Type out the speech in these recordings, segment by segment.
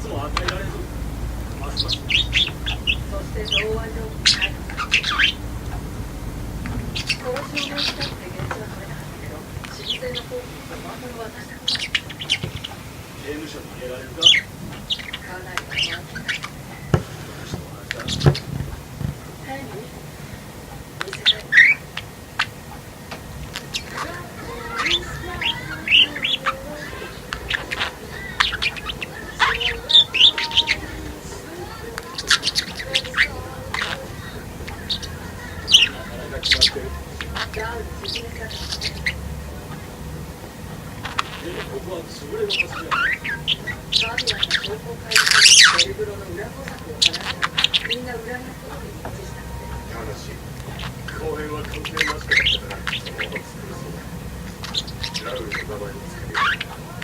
罰も与えられず、ますますそして童話上逮捕された。この証明したって現地は取れなかったけど、申請の報告をまとめ渡したこと。刑務所に入れられるか。かなりは満点だ。私と同じだ。ヘンリー、見せて。ここは潰れの橋だ。ガードナーが情報開示し、ベルグロの裏工作を話したら、みんな裏のことに一致したって。ただし、公園は関係なしだったから、そのまま作るそうだ。ラウルの名前をつける。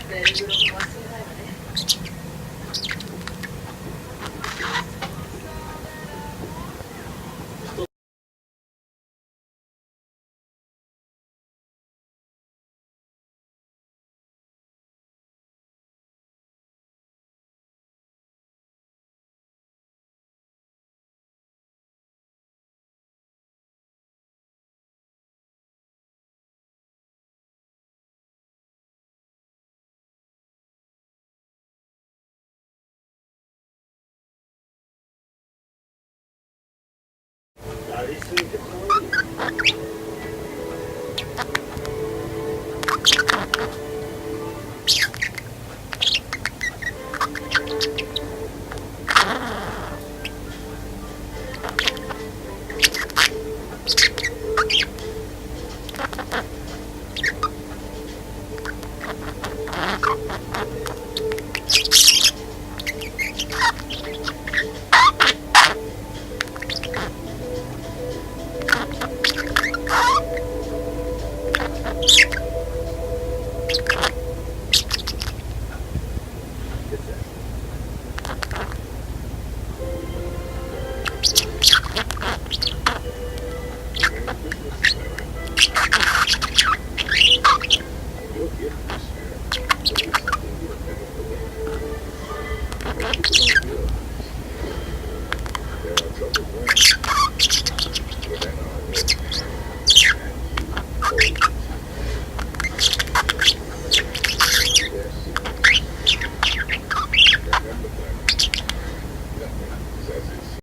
ベルグロも忘れないわね。やりすぎて怖いよ。